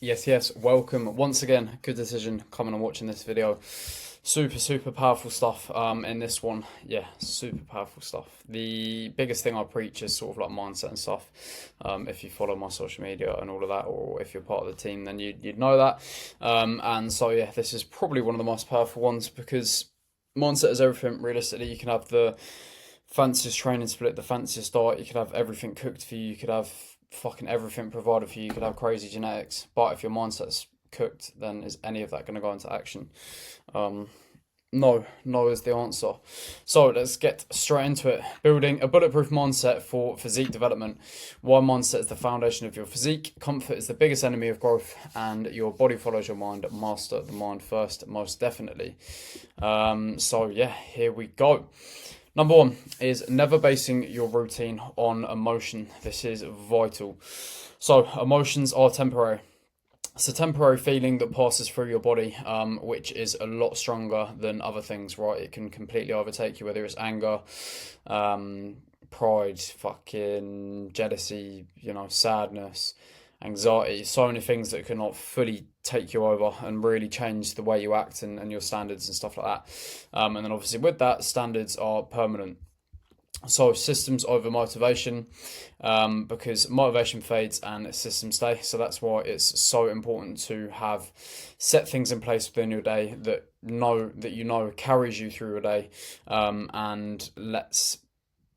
Yes, welcome once again. Good decision coming and watching this video. Super powerful stuff in this one. Yeah, super powerful stuff. The biggest thing I preach is sort of like mindset and stuff. If you follow my social media and all of that, or if you're part of the team, then you'd know that. And so yeah, this is probably one of the most powerful ones because mindset is everything. Realistically, you can have the fanciest training split, the fanciest diet, you could have everything cooked for you, you could have fucking everything provided for you, you could have crazy genetics, but if your mindset's cooked, then is any of that going to go into action? No is the answer. So let's get straight into it. Building a bulletproof mindset for physique development. Why mindset is the foundation of your physique. Comfort is the biggest enemy of growth, and your body follows your mind. Master the mind first, most definitely. So yeah, here we go. Number one is never basing your routine on emotion. This is vital. So emotions are temporary. It's a temporary feeling that passes through your body, which is a lot stronger than other things, right? It can completely overtake you, whether it's anger, pride, fucking jealousy, sadness, anxiety, so many things that cannot fully take you over and really change the way you act and your standards and stuff like that. And then obviously with that, standards are permanent. So systems over motivation, because motivation fades and systems stay. So that's why it's so important to have set things in place within your day that carries you through your day, and lets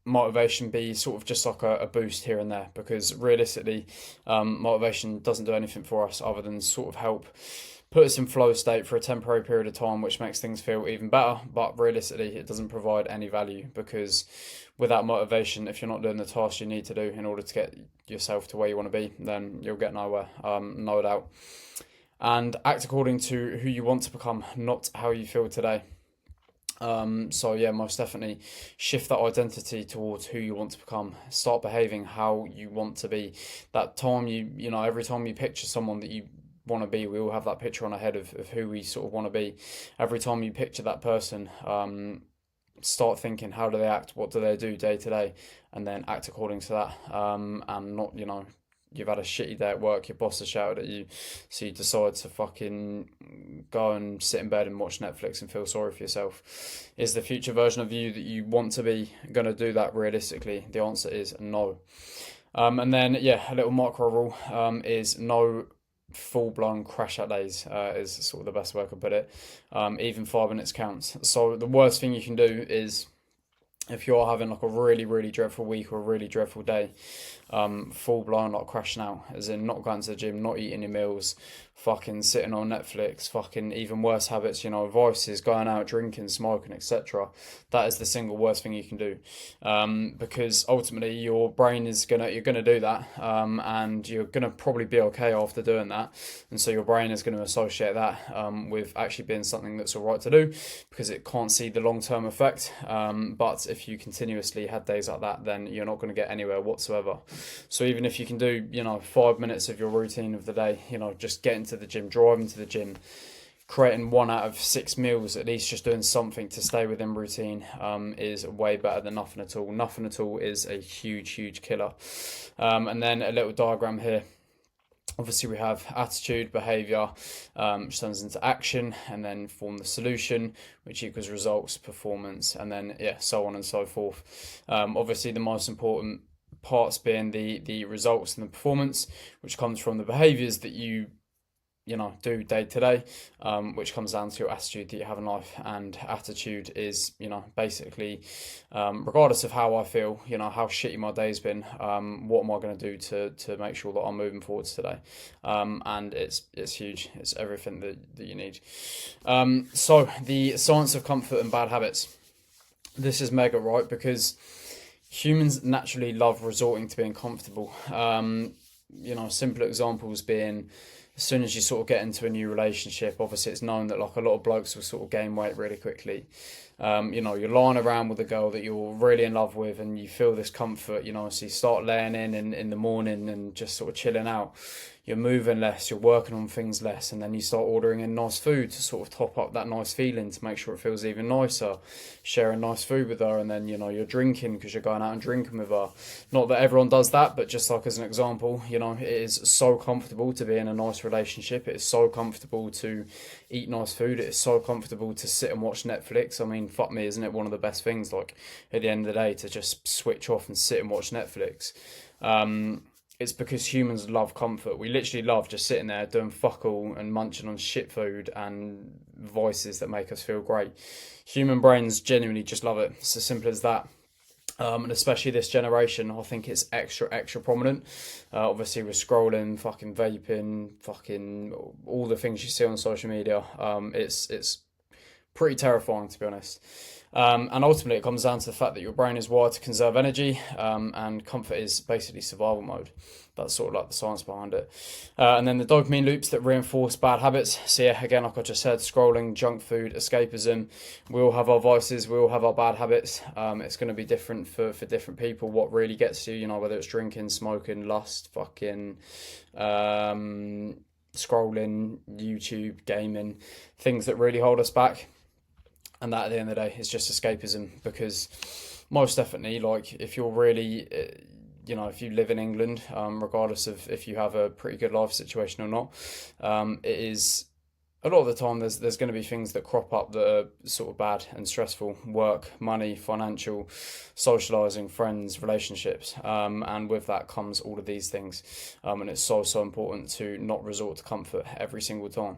motivation be sort of just like a boost here and there, because realistically motivation doesn't do anything for us other than sort of help put us in flow state for a temporary period of time, which makes things feel even better. But realistically, it doesn't provide any value, because without motivation, if you're not doing the tasks you need to do in order to get yourself to where you want to be, then you'll get nowhere, no doubt. And act according to who you want to become, not how you feel today. So yeah, most definitely shift that identity towards who you want to become. Start behaving how you want to be. That time every time you picture someone that you want to be, we all have that picture on our head of who we sort of want to be. Every time you picture that person, start thinking, how do they act, what do they do day to day, and then act according to that. And not, you've had a shitty day at work, your boss has shouted at you, so you decide to fucking go and sit in bed and watch Netflix and feel sorry for yourself. Is the future version of you that you want to be going to do that realistically? The answer is no. And then yeah, a little micro rule is no full-blown crash out days, is sort of the best way I could put it. Even 5 minutes counts. So the worst thing you can do is, if you're having like a really dreadful week or a really dreadful day, full blown like crashing out, as in not going to the gym, not eating your meals, fucking sitting on Netflix, fucking even worse habits, vices, going out, drinking, smoking, etc. That is the single worst thing you can do, because ultimately your brain is you're gonna do that, and you're gonna probably be okay after doing that, and so your brain is going to associate that with actually being something that's all right to do, because it can't see the long-term effect. But if you continuously had days like that, then you're not going to get anywhere whatsoever. So even if you can do 5 minutes of your routine of the day, just getting to the gym, driving to the gym, creating 1 out of 6 meals, at least just doing something to stay within routine, is way better than nothing at all. Nothing at all is a huge killer. And then a little diagram here. Obviously, we have attitude, behaviour, which turns into action, and then form the solution, which equals results, performance, and then so on and so forth. Obviously, the most important parts being the results and the performance, which comes from the behaviours that you do day to day, which comes down to your attitude that you have in life. And attitude is, basically, regardless of how I feel, how shitty my day's been, what am I going to do to make sure that I'm moving forwards today? And it's huge. It's everything that you need. So the science of comfort and bad habits. This is mega, right? Because humans naturally love resorting to being comfortable. Simple examples being, as soon as you sort of get into a new relationship, obviously it's known that like a lot of blokes will sort of gain weight really quickly. You're lying around with a girl that you're really in love with, and you feel this comfort, so you start laying in the morning and just sort of chilling out. You're moving less, you're working on things less, and then you start ordering in nice food to sort of top up that nice feeling, to make sure it feels even nicer, sharing nice food with her, and then you're drinking because you're going out and drinking with her. Not that everyone does that, but just like as an example, it is so comfortable to be in a nice relationship. It is so comfortable to eat nice food. It is so comfortable to sit and watch Netflix. I mean, fuck me, isn't it one of the best things, like, at the end of the day, to just switch off and sit and watch Netflix? It's because humans love comfort. We literally love just sitting there doing fuck all and munching on shit food and voices that make us feel great. Human brains genuinely just love it. It's as simple as that. And especially this generation, I think it's extra prominent. Obviously, with scrolling, fucking vaping, fucking all the things you see on social media. It's pretty terrifying, to be honest. And ultimately, it comes down to the fact that your brain is wired to conserve energy, and comfort is basically survival mode. That's sort of like the science behind it. And then the dopamine loops that reinforce bad habits. So yeah, again, like I just said, scrolling, junk food, escapism. We all have our vices. We all have our bad habits. It's going to be different for different people. What really gets you, whether it's drinking, smoking, lust, fucking scrolling, YouTube, gaming, things that really hold us back. And that, at the end of the day, is just escapism, because most definitely, like, if you're really, if you live in England, regardless of if you have a pretty good life situation or not, it is, a lot of the time, there's going to be things that crop up that are sort of bad and stressful. Work, money, financial, socialising, friends, relationships. And with that comes all of these things. And it's so important to not resort to comfort every single time.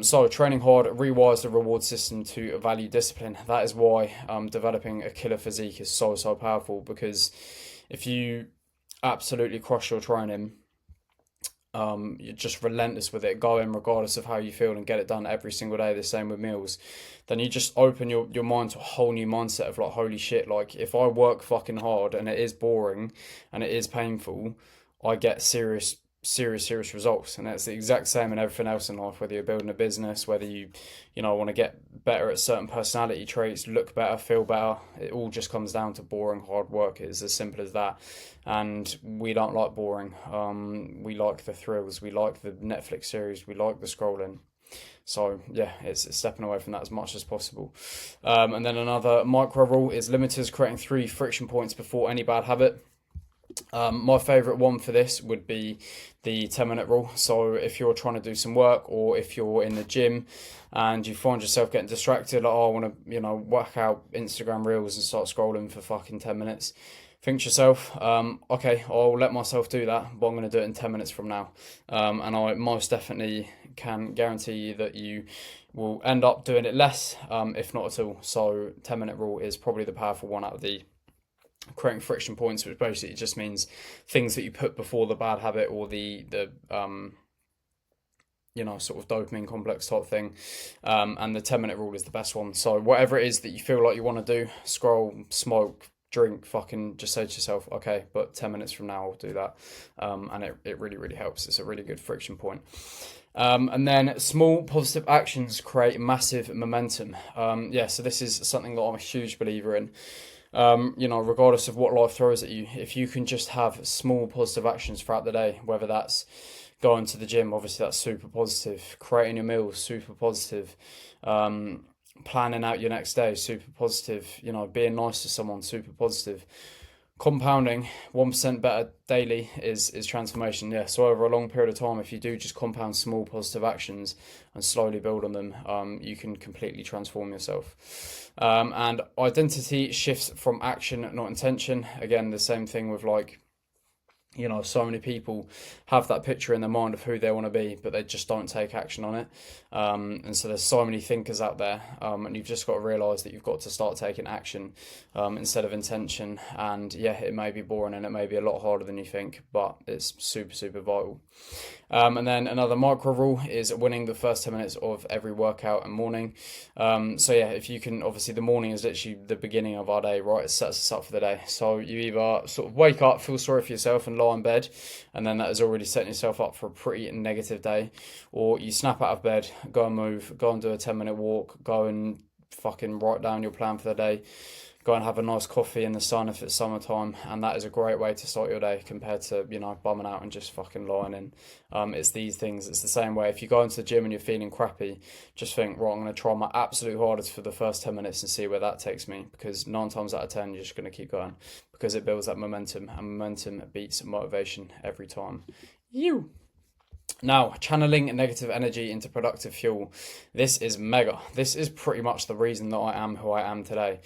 So training hard rewires the reward system to value discipline. That is why developing a killer physique is so powerful, because if you absolutely crush your training, you're just relentless with it, going regardless of how you feel and get it done every single day, the same with meals, then you just open your mind to a whole new mindset of like, holy shit, like, if I work fucking hard and it is boring and it is painful, I get serious results. And that's the exact same in everything else in life, whether you're building a business, whether you want to get better at certain personality traits, look better, feel better. It all just comes down to boring hard work. It is as simple as that. And we don't like boring. We like the thrills, we like the Netflix series, we like the scrolling. So yeah, it's stepping away from that as much as possible. And then another micro rule is limiters, creating 3 friction points before any bad habit. My favourite one for this would be the 10-minute rule. So if you're trying to do some work, or if you're in the gym and you find yourself getting distracted, like, oh, I want to, whack out Instagram reels and start scrolling for fucking 10 minutes. Think to yourself, okay, I'll let myself do that, but I'm going to do it in 10 minutes from now. And I most definitely can guarantee you that you will end up doing it less, if not at all. So 10-minute rule is probably the powerful one out of the creating friction points, which basically just means things that you put before the bad habit, or the sort of dopamine complex type thing. And the 10-minute rule is the best one. So whatever it is that you feel like you want to do, scroll, smoke, drink, fucking just say to yourself, okay, but 10 minutes from now I'll do that. And it really helps. It's a really good friction point. And then small positive actions create massive momentum. So this is something that I'm a huge believer in. Regardless of what life throws at you, if you can just have small positive actions throughout the day, whether that's going to the gym, obviously that's super positive, creating your meals, super positive, planning out your next day, super positive, being nice to someone, super positive. Compounding 1% better daily is transformation. Yeah, so over a long period of time, if you do just compound small positive actions and slowly build on them, you can completely transform yourself. And identity shifts from action, not intention. Again, the same thing with, like, so many people have that picture in their mind of who they want to be, but they just don't take action on it. And so there's so many thinkers out there, and you've just got to realise that you've got to start taking action instead of intention. And yeah, it may be boring and it may be a lot harder than you think, but it's super vital. And then another micro rule is winning the first 10 minutes of every workout and morning. So yeah, if you can, obviously the morning is literally the beginning of our day, right? It sets us up for the day. So you either sort of wake up, feel sorry for yourself and lie in bed, and then that is already setting yourself up for a pretty negative day, or you snap out of bed, go and move, go and do a 10-minute walk, go and fucking write down your plan for the day, go and have a nice coffee in the sun if it's summertime, and that is a great way to start your day compared to, bumming out and just fucking lying in. It's these things. It's the same way. If you go into the gym and you're feeling crappy, just think, right, I'm going to try my absolute hardest for the first 10 minutes and see where that takes me, because 9 times out of 10, you're just going to keep going, because it builds that momentum, and momentum beats motivation every time. Now, channeling negative energy into productive fuel. This is mega. This is pretty much the reason that I am who I am today.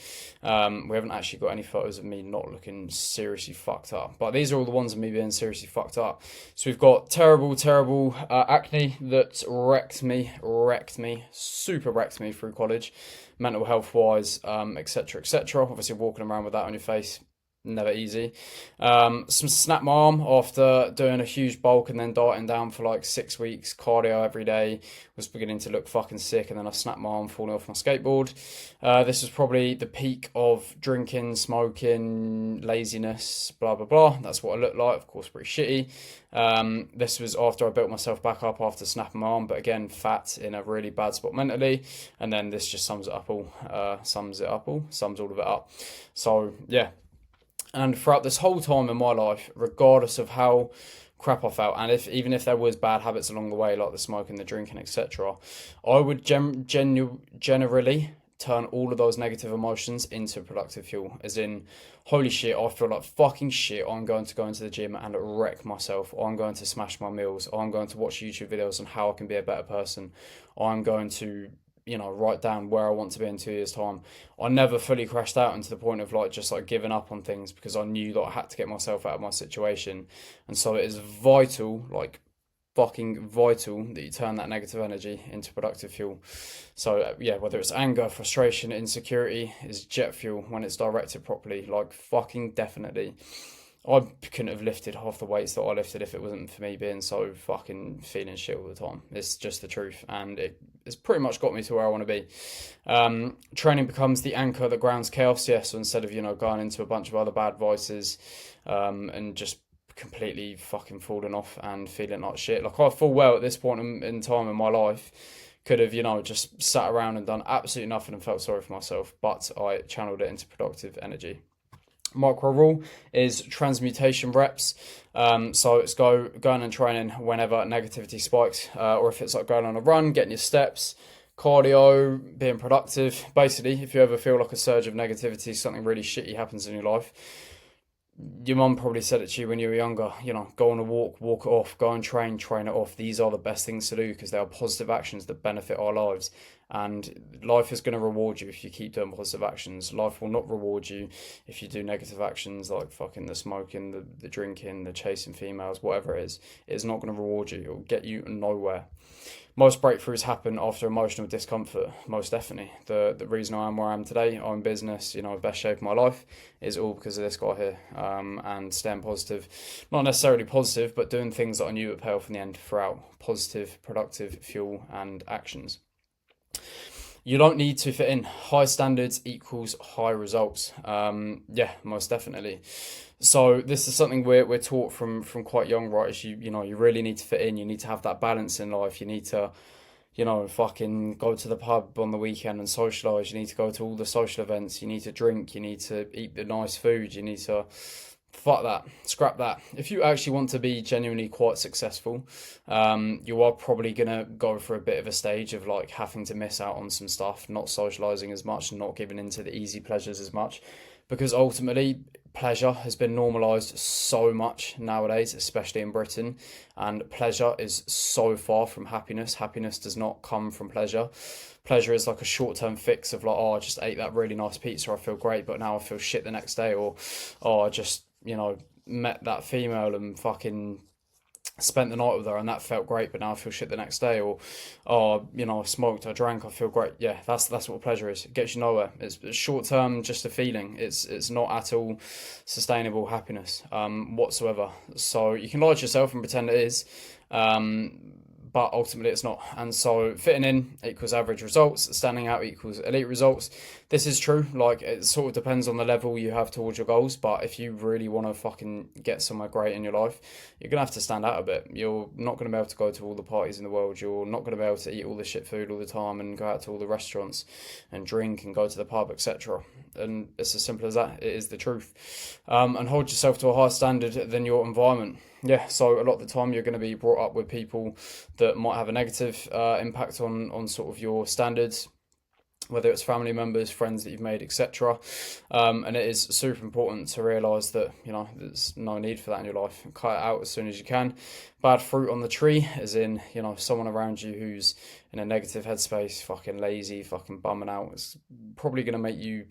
We haven't actually got any photos of me not looking seriously fucked up, but these are all the ones of me being seriously fucked up. So we've got terrible, terrible acne that wrecked me, super wrecked me through college, mental health wise, etc., etc. Obviously, walking around with that on your face, never easy. Some snap my arm after doing a huge bulk and then dieting down for like 6 weeks, cardio every day, was beginning to look fucking sick, and then I snapped my arm falling off my skateboard. This was probably the peak of drinking, smoking, laziness, blah blah blah. That's what I looked like, of course pretty shitty. This was after I built myself back up after snapping my arm, but again, fat in a really bad spot mentally, and then this just sums all of it up. So yeah. And throughout this whole time in my life, regardless of how crap I felt, and even if there was bad habits along the way, like the smoking, the drinking, etc., I would generally turn all of those negative emotions into productive fuel. As in, holy shit, I feel like fucking shit. I'm going to go into the gym and wreck myself. I'm going to smash my meals. I'm going to watch YouTube videos on how I can be a better person. I'm going to write down where I want to be in 2 years' time. I never fully crashed out into the point of just giving up on things, because I knew that I had to get myself out of my situation. And so it is vital, fucking vital, that you turn that negative energy into productive fuel. So yeah, whether it's anger, frustration, insecurity, is jet fuel when it's directed properly. Fucking definitely. I couldn't have lifted half the weights that I lifted if it wasn't for me being so fucking feeling shit all the time. It's just the truth, and it's pretty much got me to where I want to be. Training becomes the anchor that grounds chaos. Yes, so instead of going into a bunch of other bad vices, and just completely fucking falling off and feeling like shit. I full well at this point in time in my life could have just sat around and done absolutely nothing and felt sorry for myself, but I channeled it into productive energy. Micro rule is transmutation reps. So it's going and training whenever negativity spikes, or if it's going on a run, getting your steps, cardio, being productive. Basically, if you ever feel like a surge of negativity, something really shitty happens in your life, your mum probably said it to you when you were younger, go on a walk it off, go and train it off. These are the best things to do because they are positive actions that benefit our lives. And life is going to reward you if you keep doing positive actions. Life will not reward you if you do negative actions like fucking the smoking, the drinking, the chasing females, whatever it is. It's not going to reward you. It will get you nowhere. Most breakthroughs happen after emotional discomfort, most definitely. The reason I am where I am today, I'm in business, best shape of my life, is all because of this guy here. And staying positive, not necessarily positive, but doing things that I knew would pay off in the end throughout. Positive, productive fuel and actions. You don't need to fit in. High standards equals high results. Yeah, most definitely. So this is something we're taught from quite young, right? Is you really need to fit in. You need to have that balance in life. You need to, fucking go to the pub on the weekend and socialise. You need to go to all the social events. You need to drink. You need to eat the nice food. You need to fuck that, scrap that. If you actually want to be genuinely quite successful, you are probably gonna go for a bit of a stage of having to miss out on some stuff, not socializing as much, not giving into the easy pleasures as much, because ultimately pleasure has been normalized so much nowadays, especially in Britain, and pleasure is so far from happiness. Happiness does not come from pleasure. Pleasure is like a short-term fix of I just ate that really nice pizza, I feel great, but now I feel shit the next day. Or I just met that female and fucking spent the night with her and that felt great, but now I feel shit the next day. Or I smoked, I drank, I feel great. Yeah, that's what pleasure is. It gets you nowhere. It's short term, just a feeling. It's not at all sustainable happiness whatsoever. So you can lie to yourself and pretend it is, but ultimately it's not. And so fitting in equals average results, standing out equals elite results. This is true. It sort of depends on the level you have towards your goals, but if you really want to fucking get somewhere great in your life, you're going to have to stand out a bit. You're not going to be able to go to all the parties in the world. You're not going to be able to eat all the shit food all the time and go out to all the restaurants and drink and go to the pub, etc. And it's as simple as that. It is the truth. And hold yourself to a higher standard than your environment. Yeah, so a lot of the time you're going to be brought up with people that might have a negative impact on sort of your standards. whether it's family members, friends that you've made, etc. And it is super important to realise that, there's no need for that in your life. Cut it out as soon as you can. Bad fruit on the tree, as in, someone around you who's in a negative headspace, fucking lazy, fucking bumming out, is probably going to make you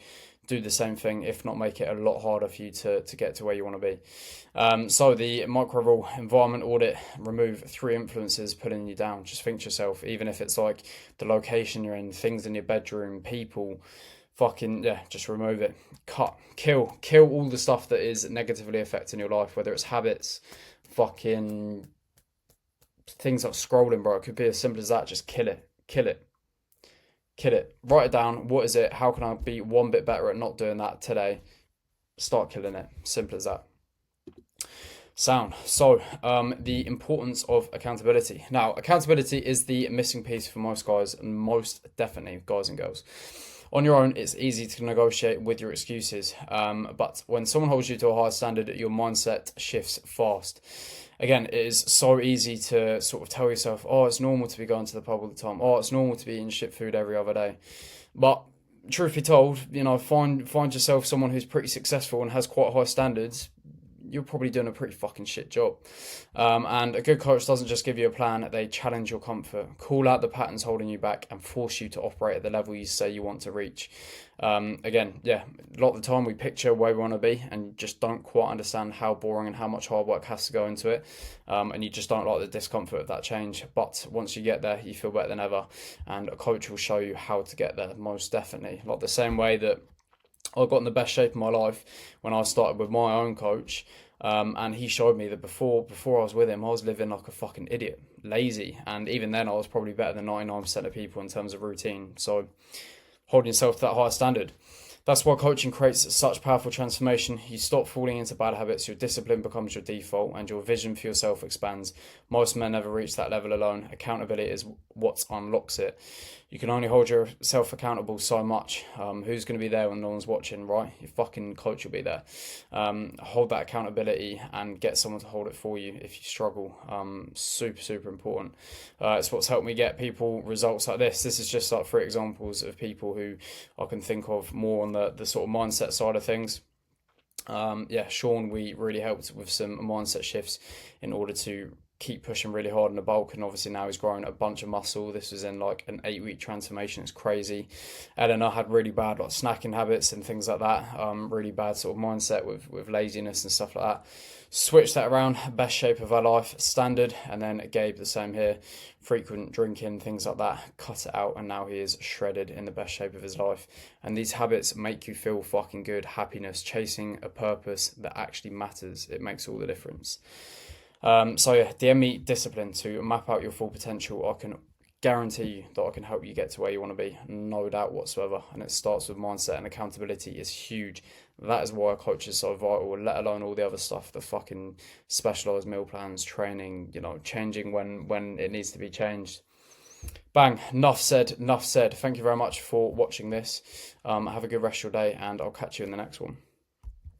do the same thing, if not make it a lot harder for you to get to where you want to be. So the micro rule: environment audit, remove 3 influences pulling you down. Just think to yourself, even if it's like the location you're in, things in your bedroom, people, fucking, yeah, just remove it. Cut, kill all the stuff that is negatively affecting your life, whether it's habits, fucking things like scrolling, bro. It could be as simple as that. Just kill it. Write it down. What is it? How can I be one bit better at not doing that today? Start killing it. Simple as that. Sound. So, the importance of accountability. Now, accountability is the missing piece for most guys, and most definitely guys and girls. On your own, it's easy to negotiate with your excuses, but when someone holds you to a higher standard, your mindset shifts fast. Again, it is so easy to sort of tell yourself, oh, it's normal to be going to the pub all the time. Oh, it's normal to be eating shit food every other day. But truth be told, find yourself someone who's pretty successful and has quite high standards. You're probably doing a pretty fucking shit job. And a good coach doesn't just give you a plan, they challenge your comfort, call out the patterns holding you back, and force you to operate at the level you say you want to reach. Again, yeah, a lot of the time we picture where we want to be and just don't quite understand how boring and how much hard work has to go into it. And you just don't like the discomfort of that change. But once you get there, you feel better than ever. And a coach will show you how to get there, most definitely. Like the same way that I got in the best shape of my life when I started with my own coach. And he showed me that before I was with him, I was living like a fucking idiot, lazy. And even then, I was probably better than 99% of people in terms of routine. So holding yourself to that higher standard. That's why coaching creates such powerful transformation. You stop falling into bad habits, your discipline becomes your default, and your vision for yourself expands. Most men never reach that level alone. Accountability is what unlocks it. You can only hold yourself accountable so much. Who's going to be there when no one's watching, right? Your fucking coach will be there. Hold that accountability and get someone to hold it for you if you struggle. Super, super important. It's what's helped me get people results like this. This is just like 3 examples of people who I can think of more on the sort of mindset side of things. Sean, we really helped with some mindset shifts in order to keep pushing really hard in the bulk, and obviously now he's growing a bunch of muscle. This was in like an 8-week transformation. It's crazy. Eleanor had really bad like snacking habits and things like that, really bad sort of mindset with laziness and stuff like that. Switch that around, best shape of her life, standard. And then Gabe, the same here, frequent drinking, things like that, cut it out, and now he is shredded in the best shape of his life. And these habits make you feel fucking good. Happiness, chasing a purpose that actually matters, it makes all the difference. DM me discipline to map out your full potential. I can guarantee you that I can help you get to where you want to be, no doubt whatsoever. And it starts with mindset, and accountability is huge. That is why a coach is so vital, let alone all the other stuff, the fucking specialised meal plans, training, changing when it needs to be changed. Bang, enough said. Thank you very much for watching this. Have a good rest of your day, and I'll catch you in the next one.